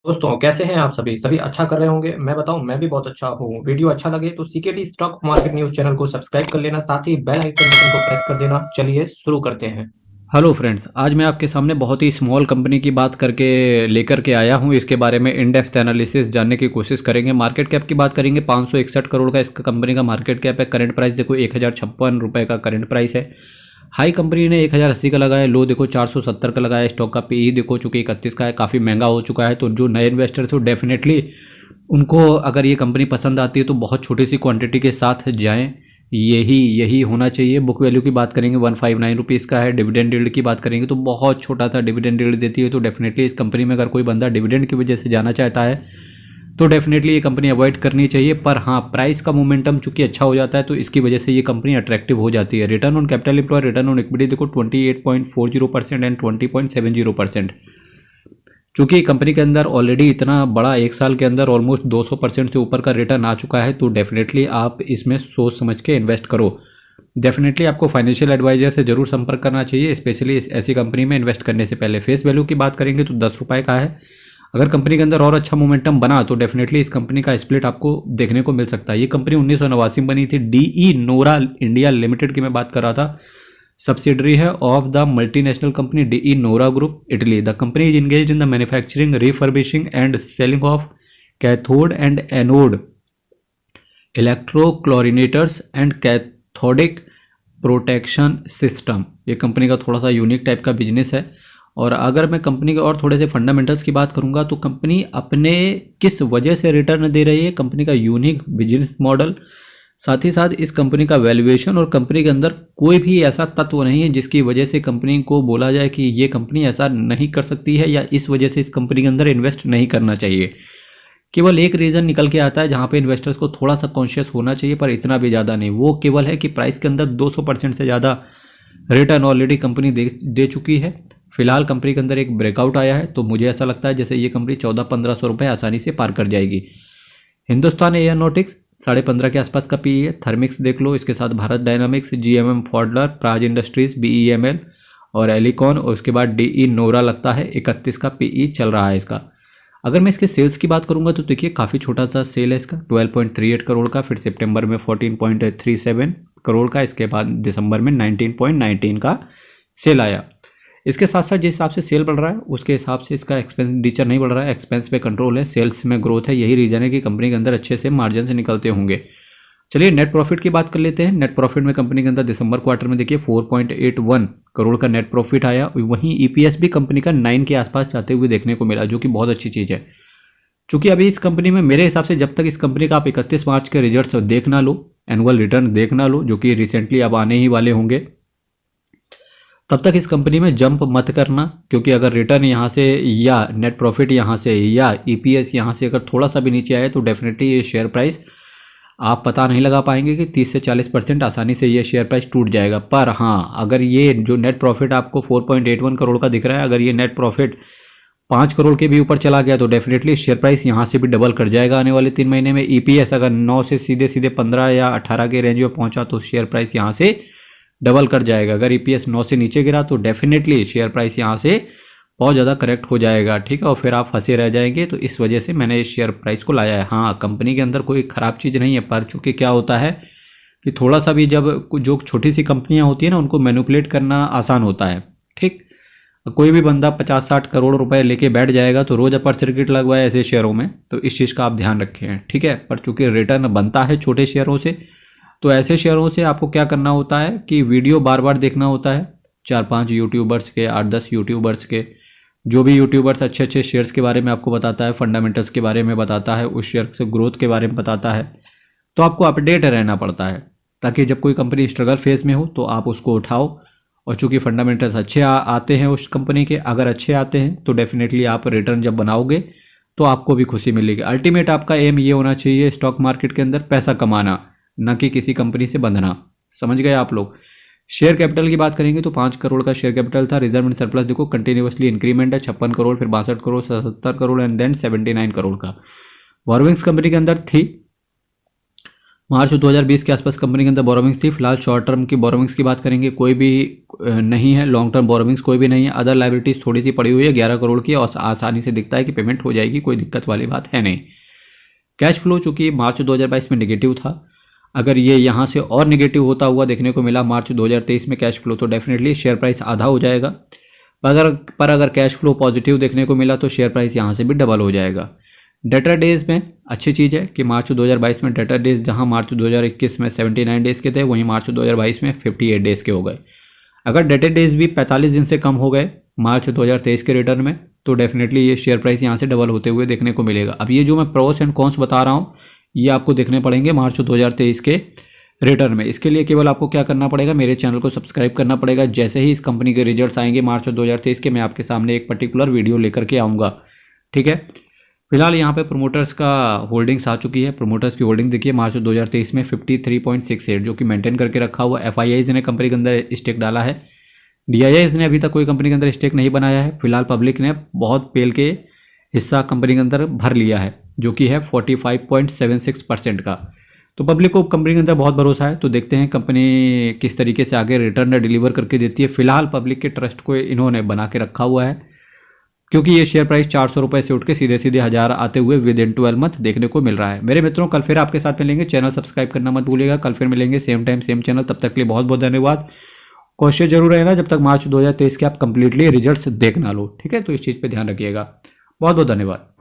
दोस्तों कैसे हैं आप सभी सभी अच्छा कर रहे होंगे। मैं बताऊं, मैं भी बहुत अच्छा हूँ। वीडियो अच्छा लगे तो CKD stock market news channel को सब्सक्राइब कर लेना, साथ ही बेल आइकन बटन को प्रेस कर देना। चलिए शुरू करते हैं। हेलो फ्रेंड्स, आज मैं आपके सामने बहुत ही स्मॉल कंपनी की बात करके लेकर के आया हूँ। इसके बारे में इन डेप्थ एनालिसिस जानने की कोशिश करेंगे। मार्केट कैप की बात करेंगे, 561 करोड़ का इसका कंपनी का मार्केट कैप है। करंट प्राइस देखो 1056 रुपये का करंट प्राइस है। हाई कंपनी ने 1080 का लगाया, लो देखो 470 का लगाया। स्टॉक का पीई देखो चूंकि 31 का है, काफ़ी महंगा हो चुका है। तो जो नए इन्वेस्टर थे डेफिनेटली उनको अगर ये कंपनी पसंद आती है तो बहुत छोटी सी क्वांटिटी के साथ जाएं। यही यही होना चाहिए। बुक वैल्यू की बात करेंगे 159 रुपीज़ का है। डिविडेंड यील्ड की बात करेंगे तो बहुत छोटा सा डिविडेंड यील्ड देती है। तो डेफिनेटली इस कंपनी में अगर कोई बंदा डिविडेंड की वजह से जाना चाहता है तो डेफिनेटली ये कंपनी अवॉइड करनी चाहिए। पर हाँ, प्राइस का मोमेंटम चूंकि अच्छा हो जाता है तो इसकी वजह से ये कंपनी अट्रैक्टिव हो जाती है। Return on capital employ, return on equity देखो 28.40% एंड 20.70%। चूंकि कंपनी के अंदर ऑलरेडी इतना बड़ा एक साल के अंदर ऑलमोस्ट 200% से ऊपर का रिटर्न आ चुका है, तो डेफिनेटली आप इसमें सोच समझ के इन्वेस्ट करो। डेफिनेटली आपको फाइनेंशियल एडवाइजर से जरूर संपर्क करना चाहिए, स्पेशली इस ऐसी कंपनी में इन्वेस्ट करने से पहले। फेस वैल्यू की बात करेंगे तो 10 रुपये का है। अगर कंपनी के अंदर और अच्छा मोमेंटम बना तो डेफिनेटली इस कंपनी का स्प्लिट आपको देखने को मिल सकता है। ये कंपनी 1989 में बनी थी। डीई नोरा इंडिया लिमिटेड की मैं बात कर रहा था। सब्सिडरी है of the multinational company De Nora group, Italy. The company is engaged in the manufacturing, refurbishing and selling of cathode and anode electrochlorinators and cathodic protection system. ये company का थोड़ा सा यूनिक टाइप का business है। और अगर मैं company के और थोड़े से फंडामेंटल्स की बात करूंगा तो कंपनी अपने किस वजह से रिटर्न दे रही है, कंपनी का यूनिक बिजनेस मॉडल, साथ ही साथ इस कंपनी का वैल्यूएशन, और कंपनी के अंदर कोई भी ऐसा तत्व नहीं है जिसकी वजह से कंपनी को बोला जाए कि ये कंपनी ऐसा नहीं कर सकती है या इस वजह से इस कंपनी के अंदर इन्वेस्ट नहीं करना चाहिए। केवल एक रीज़न निकल के आता है जहां पे इन्वेस्टर्स को थोड़ा सा कॉन्शियस होना चाहिए, पर इतना भी ज़्यादा नहीं। वो केवल है कि प्राइस के अंदर 200% से ज़्यादा रिटर्न ऑलरेडी कंपनी दे चुकी है। फिलहाल कंपनी के अंदर एक ब्रेकआउट आया है, तो मुझे ऐसा लगता है जैसे ये कंपनी 1400-1500 रुपये आसानी से पार कर जाएगी। हिंदुस्तान एयरोनॉटिक्स 15.5 के आसपास का पी है। थर्मिक्स देख लो, इसके साथ Bharat Dynamics, GMM Pfaudler, Praj Industries, BEML और एलिकॉन, और उसके बाद डीई नोरा लगता है 31 का पीई चल रहा है इसका। अगर मैं इसके सेल्स की बात करूंगा तो देखिए काफ़ी छोटा सा सेल है इसका, 12.38 करोड़ का। फिर सितंबर में 14.37 करोड़ का। इसके बाद दिसंबर में 19.19 का सेल आया। इसके साथ साथ जिस हिसाब से सेल बढ़ रहा है उसके हिसाब से इसका एक्सपेंडिचर नहीं बढ़ रहा है। एक्सपेंस पे कंट्रोल है, सेल्स में ग्रोथ है। यही रीजन है कि कंपनी के अंदर अच्छे से मार्जिन से निकलते होंगे। चलिए नेट प्रॉफिट की बात कर लेते हैं। नेट प्रॉफिट में कंपनी के अंदर दिसंबर क्वार्टर में देखिए 4.81 करोड़ का नेट प्रॉफिट आया। वहीं ईपीएस भी कंपनी का 9 के आसपास जाते हुए देखने को मिला, जो कि बहुत अच्छी चीज़ है। चूंकि अभी इस कंपनी में मेरे हिसाब से जब तक इस कंपनी का आप 31 मार्च के रिजल्ट्स देख ना लो, एनुअल रिटर्न देख ना लो, जो कि रिसेंटली अब आने ही वाले होंगे, तब तक इस कंपनी में जंप मत करना। क्योंकि अगर रिटर्न यहाँ से या नेट प्रॉफिट यहाँ से या ईपीएस यहाँ से अगर थोड़ा सा भी नीचे आए तो डेफिनेटली ये शेयर प्राइस आप पता नहीं लगा पाएंगे कि 30 से 40% आसानी से ये शेयर प्राइस टूट जाएगा। पर हाँ, अगर ये जो नेट प्रॉफिट आपको 4.81 करोड़ का दिख रहा है, अगर ये नेट प्रॉफिट 5 करोड़ के भी ऊपर चला गया तो डेफिनेटली शेयर प्राइस यहाँ से भी डबल कर जाएगा आने वाले 3 महीने में। ईपीएस अगर 9 से सीधे सीधे 15 या 18 के रेंज में पहुंचा तो शेयर प्राइस यहाँ से डबल कर जाएगा। अगर ईपीएस 9 से नीचे गिरा तो डेफिनेटली शेयर प्राइस यहाँ से बहुत ज़्यादा करेक्ट हो जाएगा, ठीक है, और फिर आप फंसे रह जाएंगे। तो इस वजह से मैंने इस शेयर प्राइस को लाया है। हाँ, कंपनी के अंदर कोई ख़राब चीज़ नहीं है, पर चूँकि क्या होता है कि थोड़ा सा भी जब जो छोटी सी कंपनियाँ होती है ना, उनको मैनिपुलेट करना आसान होता है, ठीक। कोई भी बंदा 50-60 करोड़ रुपए लेके बैठ जाएगा तो रोज़ अपर सर्किट लगवाए ऐसे शेयरों में, तो इस चीज़ का आप ध्यान रखें, ठीक है। पर चूंकि रिटर्न बनता है छोटे शेयरों से, तो ऐसे शेयरों से आपको क्या करना होता है कि वीडियो बार बार देखना होता है। 4-5 यूट्यूबर्स के, 8-10 यूट्यूबर्स के, जो भी यूट्यूबर्स अच्छे अच्छे शेयर्स के बारे में आपको बताता है, फंडामेंटल्स के बारे में बताता है, उस शेयर से ग्रोथ के बारे में बताता है, तो आपको अपडेट रहना पड़ता है ताकि जब कोई कंपनी स्ट्रगल फेज में हो तो आप उसको उठाओ। और चूंकि फंडामेंटल्स अच्छे आते हैं उस कंपनी के, अगर अच्छे आते हैं तो डेफिनेटली आप रिटर्न जब बनाओगे तो आपको भी खुशी मिलेगी। अल्टीमेट आपका एम ये होना चाहिए स्टॉक मार्केट के अंदर पैसा कमाना, न कि किसी कंपनी से बंधना। समझ गए आप लोग। शेयर कैपिटल की बात करेंगे तो 5 करोड़ का शेयर कैपिटल था। रिजर्व एंड सरप्लस देखो कंटिन्यूसली इंक्रीमेंट है, 56 करोड़, फिर 62 करोड़, 77 करोड़ एंड देन 79 करोड़ का। बोरोविंग्स कंपनी के अंदर थी मार्च 2020 के आसपास कंपनी के अंदर बोरोविंग्स थी। फिलहाल शॉर्ट टर्म की बोरोविंग्स की बात करेंगे, कोई भी नहीं है। लॉन्ग टर्म बोरोविंग्स कोई भी नहीं है। अदर लाइबिलिटीज थोड़ी सी पड़ी हुई है 11 करोड़ की, और आसानी से दिखता है कि पेमेंट हो जाएगी, कोई दिक्कत वाली बात है नहीं। कैश फ्लो चूंकि मार्च 2022 में नेगेटिव था, अगर ये यहाँ से और नेगेटिव होता हुआ देखने को मिला मार्च 2023 में कैश फ्लो, तो डेफिनेटली शेयर प्राइस आधा हो जाएगा। पर अगर कैश फ्लो पॉजिटिव देखने को मिला तो शेयर प्राइस यहाँ से भी डबल हो जाएगा। डेटर डेज में अच्छी चीज़ है कि मार्च 2022 में डेटर डेज जहाँ मार्च 2021 में 79 डेज़ के थे, वहीं मार्च 2022 में 58 डेज़ के हो गए। अगर डेटर डेज भी 45 दिन से कम हो गए मार्च 2023 के रिटर्न में, तो डेफिनेटली ये शेयर प्राइस यहाँ से डबल होते हुए देखने को मिलेगा। अब ये जो मैं प्रोस एंड कॉन्स बता रहा हूँ, ये आपको देखने पड़ेंगे मार्च 2023 के रिटर्न में। इसके लिए केवल आपको क्या करना पड़ेगा, मेरे चैनल को सब्सक्राइब करना पड़ेगा। जैसे ही इस कंपनी के रिजल्ट्स आएंगे मार्च 2023 के, मैं आपके सामने एक पर्टिकुलर वीडियो लेकर के आऊँगा, ठीक है। फिलहाल यहाँ पे प्रोमोटर्स का होल्डिंग्स आ चुकी है। प्रोमोटर्स की होल्डिंग देखिए मार्च 2023 में 53.68, जो कि मेंटेन करके रखा हुआ। FIIs ने कंपनी के अंदर स्टेक डाला है। DIIs ने अभी तक कोई कंपनी के अंदर स्टेक नहीं बनाया है। फिलहाल पब्लिक ने बहुत पेल के हिस्सा कंपनी के अंदर भर लिया है, जो कि है 45.76% का। तो पब्लिक को कंपनी के अंदर बहुत भरोसा है। तो देखते हैं कंपनी किस तरीके से आगे रिटर्न डिलीवर करके देती है। फिलहाल पब्लिक के ट्रस्ट को इन्होंने बना के रखा हुआ है, क्योंकि ये शेयर प्राइस 400 रुपये से उठ के सीधे सीधे 1000 आते हुए विद इन 12 मंथ देखने को मिल रहा है। मेरे मित्रों, कल फिर आपके साथ मिलेंगे। चैनल सब्सक्राइब करना मत भूलिएगा। कल फिर मिलेंगे सेम टाइम सेम चैनल। तब तक के लिए बहुत बहुत धन्यवाद। कोशिश जरूर रहेगा जब तक मार्च 2023 के आप कंप्लीटली रिजल्ट्स देख ना लो, ठीक है। तो इस चीज़ पे ध्यान रखिएगा। बहुत बहुत धन्यवाद।